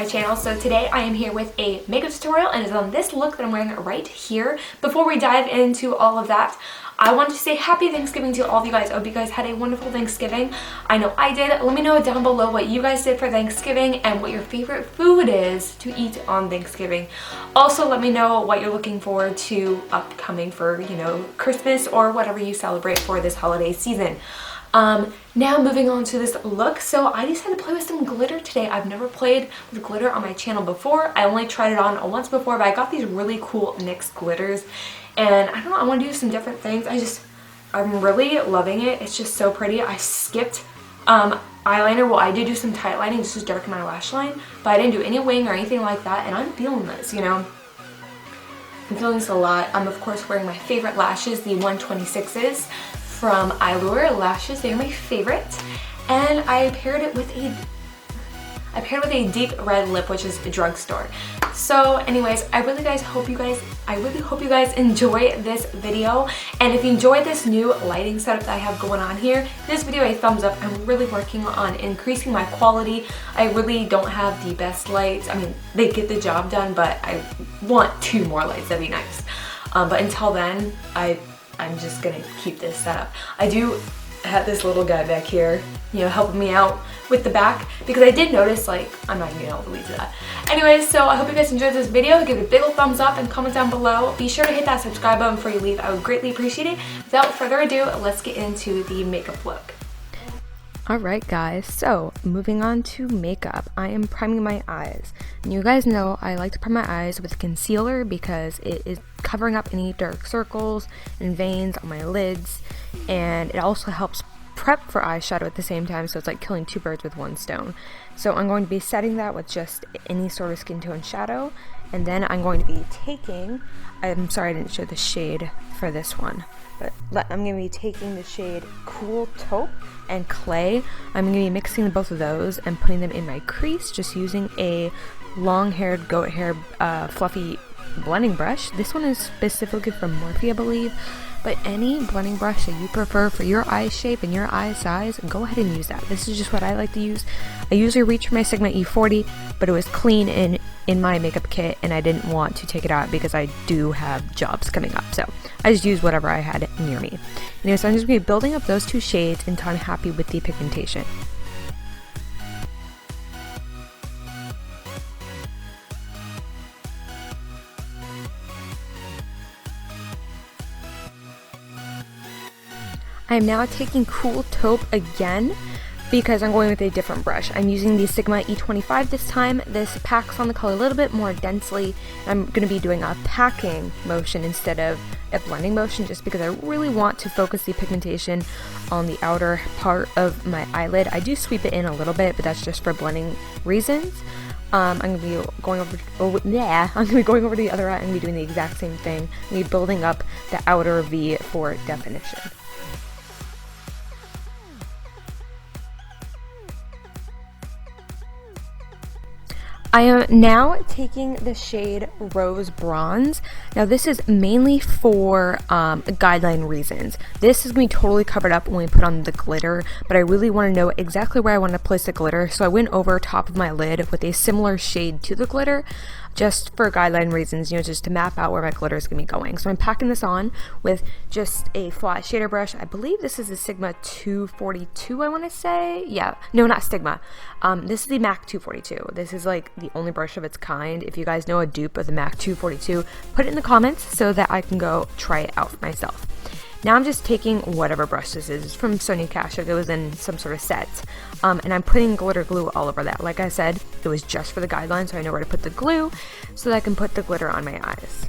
channel. So today I am here with a makeup tutorial and it's on this look that I'm wearing right here. Before we dive into all of that, I wanted to say happy Thanksgiving to all of you guys. I hope you guys had a wonderful Thanksgiving. I know I did. Let me know down below what you guys did for Thanksgiving and what your favorite food is to eat on Thanksgiving. Also, let me know what you're looking forward to upcoming for, Christmas or whatever you celebrate for this holiday season. Now moving on to this look. So I decided to play with some glitter today. I've never played with glitter on my channel before. I only tried it on once before, but I got these really cool NYX glitters. And I don't know, I want to do some different things. I'm really loving it. It's just so pretty. I skipped eyeliner. Well, I did do some tight lining just to darken my lash line, but I didn't do any wing or anything like that. And I'm feeling this, I'm feeling this a lot. I'm of course wearing my favorite lashes, the 126s from Eylure lashes. They're my favorite. And I paired it with a deep red lip, which is a drugstore. So anyways, I really hope you guys enjoy this video. And if you enjoyed this new lighting setup that I have going on here, this video a thumbs up. I'm really working on increasing my quality. I really don't have the best lights. I mean, they get the job done, but I want 2 more lights. That'd be nice. But until then, I'm just gonna keep this setup. I do have this little guy back here, helping me out with the back, because I did notice, I'm not gonna get all the weeds of that. Anyways, so I hope you guys enjoyed this video. Give it a big old thumbs up and comment down below. Be sure to hit that subscribe button before you leave. I would greatly appreciate it. Without further ado, let's get into the makeup look. Alright guys, so moving on to makeup, I am priming my eyes. And you guys know I like to prime my eyes with concealer because it is covering up any dark circles and veins on my lids, and it also helps prep for eyeshadow at the same time, so it's like killing 2 birds with 1 stone. So I'm going to be setting that with just any sort of skin tone shadow, and then I'm going to be taking, I'm sorry I didn't show the shade for this one, but I'm going to be taking the shade Cool Taupe and Clay. I'm going to be mixing both of those and putting them in my crease, just using a long-haired goat hair fluffy blending brush. This one is specifically from Morphe, I believe, but any blending brush that you prefer for your eye shape and your eye size, go ahead and use that. This is just what I like to use. I usually reach for my Sigma E40, but it was clean in my makeup kit and I didn't want to take it out because I do have jobs coming up, so I just used whatever I had near me. Anyway, so I'm just going to be building up those 2 shades until I'm happy with the pigmentation. I'm now taking Cool Taupe again because I'm going with a different brush. I'm using the Sigma E25 this time. This packs on the color a little bit more densely. I'm going to be doing a packing motion instead of a blending motion just because I really want to focus the pigmentation on the outer part of my eyelid. I do sweep it in a little bit, but that's just for blending reasons. I'm going to be going over the other eye. I'm going to be doing the exact same thing. I'm going to be building up the outer V for definition. I am now taking the shade Rose Bronze. Now this is mainly for guideline reasons. This is going to be totally covered up when we put on the glitter, but I really want to know exactly where I want to place the glitter, so I went over top of my lid with a similar shade to the glitter, just for guideline reasons, just to map out where my glitter is going to be going. So I'm packing this on with just a flat shader brush. I believe this is a Sigma 242, I want to say. Yeah, no, not Sigma. This is the MAC 242. This is like the only brush of its kind. If you guys know a dupe of the MAC 242, put it in the comments so that I can go try it out for myself. Now I'm just taking whatever brush this is. It's from Sonia Kashuk. It was in some sort of set. And I'm putting glitter glue all over that. Like I said, it was just for the guidelines, so I know where to put the glue so that I can put the glitter on my eyes.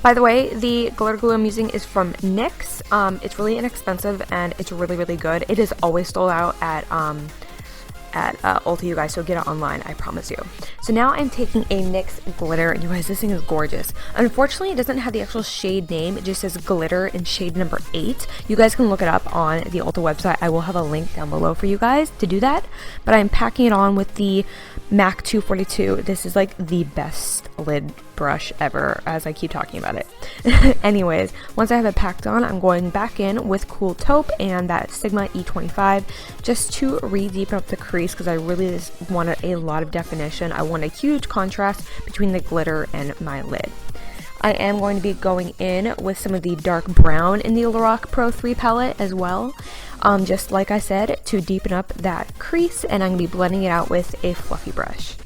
By the way, the glitter glue I'm using is from NYX. It's really inexpensive and it's really, really good. It is always sold out at Ulta, you guys, so get it online, I promise you. So now I'm taking a NYX glitter, and you guys, this thing is gorgeous. Unfortunately, it doesn't have the actual shade name, it just says glitter in shade number 8. You guys can look it up on the Ulta website. I will have a link down below for you guys to do that, but I'm packing it on with the MAC 242. This is like the best lid brush ever, as I keep talking about it. Anyways, once I have it packed on, I'm going back in with Cool Taupe and that Sigma E25 just to re-deepen up the crease, because I really just wanted a lot of definition. I want a huge contrast between the glitter and my lid. I am going to be going in with some of the dark brown in the Lorac Pro 3 palette as well, just like I said, to deepen up that crease, and I'm going to be blending it out with a fluffy brush.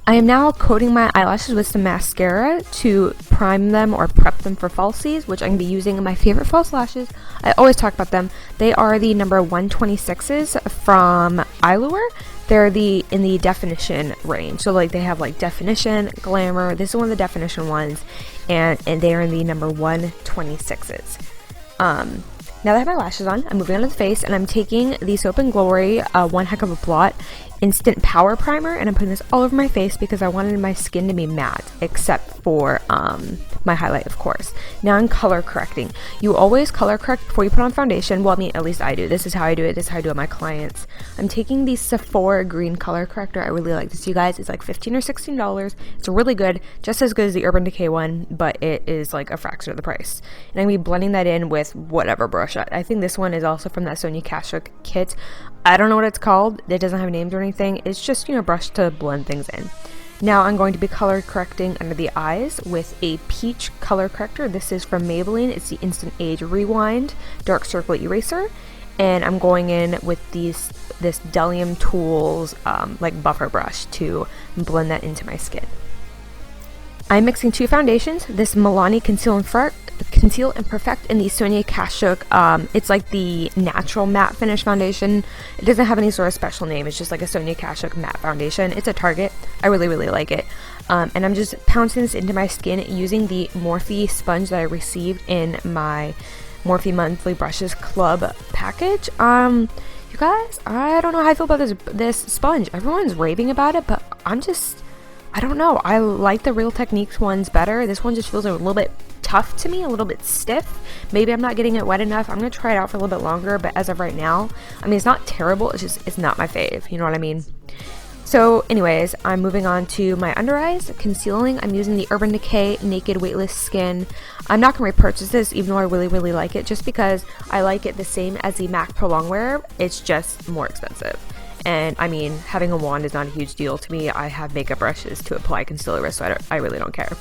I am now coating my eyelashes with some mascara to prime them or prep them for falsies, which I'm going to be using my favorite false lashes. I always talk about them. They are the number 126s from Eylure. They're in the definition range. So like they have like definition, glamour. This is one of the definition ones, and they are in the number 126s. Now that I have my lashes on, I'm moving on to the face, and I'm taking the Soap & Glory One Heck of a Blot Instant Power Primer, and I'm putting this all over my face because I wanted my skin to be matte, except for my highlight, of course. Now I'm color correcting. You always color correct before you put on foundation. Well, I mean, at least I do. This is how I do it. This is how I do it with my clients. I'm taking the Sephora green color corrector. I really like this, you guys. It's like $15 or $16. It's really good, just as good as the Urban Decay one, but it is like a fraction of the price. And I'm going to be blending that in with whatever brush. I think this one is also from that Sonia Kashuk kit. I don't know what it's called. It doesn't have names or anything. It's just, you know, brush to blend things in. Now I'm going to be color correcting under the eyes with a peach color corrector. This is from Maybelline. It's the Instant Age Rewind Dark Circle Eraser. And I'm going in with this Delium Tools like buffer brush to blend that into my skin. I'm mixing two foundations. This Milani Conceal and Perfect in the Sonia Kashuk. It's like the natural matte finish foundation. It doesn't have any sort of special name. It's just like a Sonia Kashuk matte foundation. It's a Target. I really, really like it. And I'm just pouncing this into my skin using the Morphe sponge that I received in my Morphe Monthly Brushes Club package. You guys, I don't know how I feel about this sponge. Everyone's raving about it, but I don't know. I like the Real Techniques ones better. This one just feels a little bit tough to me, a little bit stiff. Maybe I'm not getting it wet enough. I'm going to try it out for a little bit longer, but as of right now, I mean, it's not terrible. It's not my fave. You know what I mean? So anyways, I'm moving on to my under eyes. Concealing, I'm using the Urban Decay Naked Weightless Skin. I'm not going to repurchase this, even though I really, really like it, just because I like it the same as the MAC Pro Longwear. It's just more expensive. And I mean, having a wand is not a huge deal to me. I have makeup brushes to apply concealer with, so I really don't care.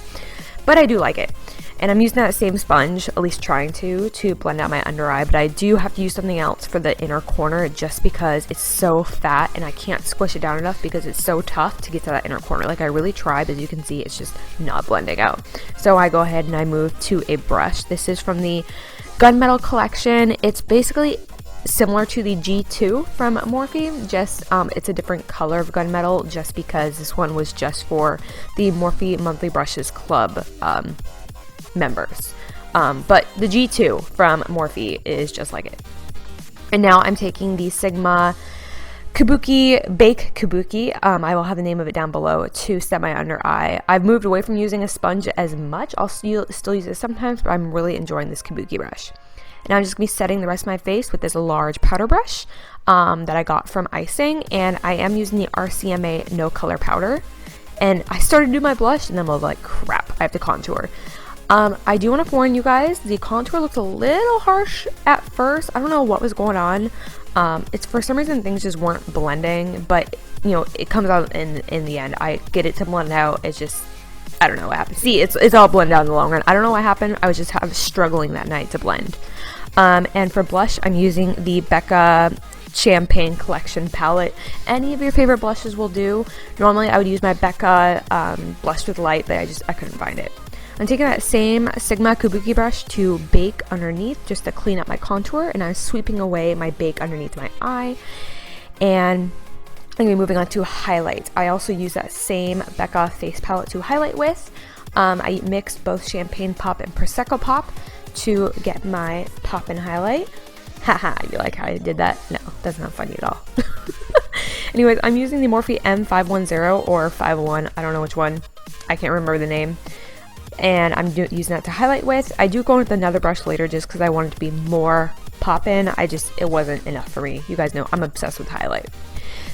But I do like it. And I'm using that same sponge, at least trying to blend out my under eye. But I do have to use something else for the inner corner just because it's so fat and I can't squish it down enough because it's so tough to get to that inner corner. Like I really tried, but as you can see, it's just not blending out. So I go ahead and I move to a brush. This is from the Gunmetal collection. It's basically similar to the G2 from Morphe, just it's a different color of gunmetal just because this one was just for the Morphe Monthly Brushes Club members. But the G2 from Morphe is just like it. And now I'm taking the Sigma Kabuki Bake Kabuki. I will have the name of it down below to set my under eye. I've moved away from using a sponge as much. I'll still use it sometimes, but I'm really enjoying this Kabuki brush. And I'm just going to be setting the rest of my face with this large powder brush that I got from Icing. And I am using the RCMA No Color Powder. And I started to do my blush, and then I was like, crap, I have to contour. I do want to warn you guys, the contour looks a little harsh at first. I don't know what was going on. It's for some reason things just weren't blending, but you know, it comes out in the end. I get it to blend out. It's just, I don't know what happened. See, it's all blended out in the long run. I don't know what happened. I was struggling that night to blend. And for blush, I'm using the Becca Champagne Collection palette. Any of your favorite blushes will do. Normally I would use my Becca Blush with Light, but I couldn't find it. I'm taking that same Sigma Kabuki brush to bake underneath just to clean up my contour, and I'm sweeping away my bake underneath my eye. And I'm going to be moving on to highlight. I also use that same Becca face palette to highlight with. I mixed both Champagne Pop and Prosecco Pop to get my pop and highlight. Haha, you like how I did that? No, that's not funny at all. Anyways, I'm using the Morphe M510 or 501. I don't know which one. I can't remember the name. And I'm using that to highlight with. I do go with another brush later just because I want it to be more pop-in. It wasn't enough for me. You guys know I'm obsessed with highlight.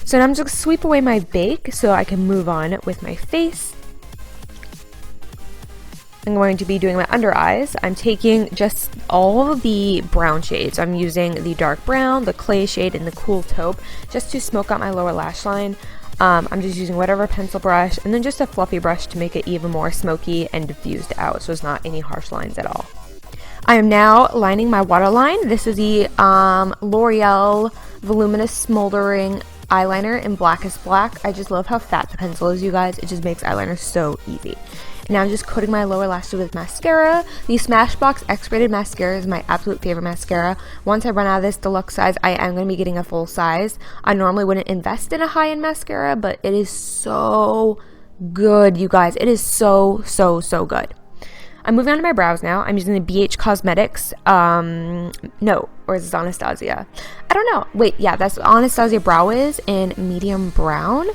So now I'm just going to sweep away my bake so I can move on with my face. I'm going to be doing my under eyes. I'm taking just all of the brown shades. I'm using the dark brown, the clay shade, and the cool taupe just to smoke out my lower lash line. I'm just using whatever pencil brush and then just a fluffy brush to make it even more smoky and diffused out so it's not any harsh lines at all. I am now lining my waterline. This is the L'Oreal Voluminous Smoldering Eyeliner in Blackest Black. I just love how fat the pencil is, you guys. It just makes eyeliner so easy. Now I'm just coating my lower lashes with mascara. The Smashbox X-Rated Mascara is my absolute favorite mascara. Once I run out of this deluxe size, I am going to be getting a full size. I normally wouldn't invest in a high-end mascara, but it is so good, you guys. It is so, so, so good. I'm moving on to my brows now. I'm using the BH Cosmetics, no, or is this Anastasia? I don't know. Wait, yeah, that's Anastasia Brow Wiz in medium brown,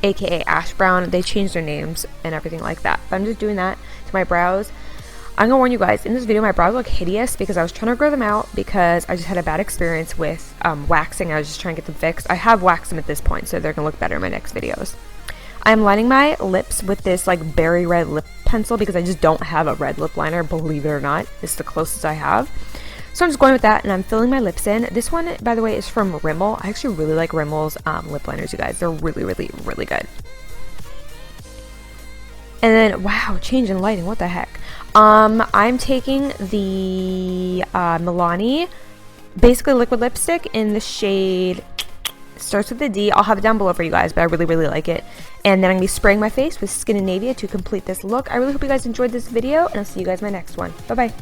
aka ash brown. They changed their names and everything like that. But I'm just doing that to my brows. I'm gonna warn you guys, in this video my brows look hideous because I was trying to grow them out because I just had a bad experience with waxing. I was just trying to get them fixed. I have waxed them at this point, so they're gonna look better in my next videos. I'm lining my lips with this like berry red lip pencil because I just don't have a red lip liner, believe it or not. This is the closest I have. So I'm just going with that and I'm filling my lips in. This one, by the way, is from Rimmel. I actually really like Rimmel's lip liners, you guys. They're really, really, really good. And then, wow, change in lighting, what the heck. I'm taking the Milani, basically liquid lipstick in the shade, starts with the D. I'll have it down below for you guys, but I really, really like it. And then I'm going to be spraying my face with Scandinavia to complete this look. I really hope you guys enjoyed this video, and I'll see you guys in my next one. Bye-bye.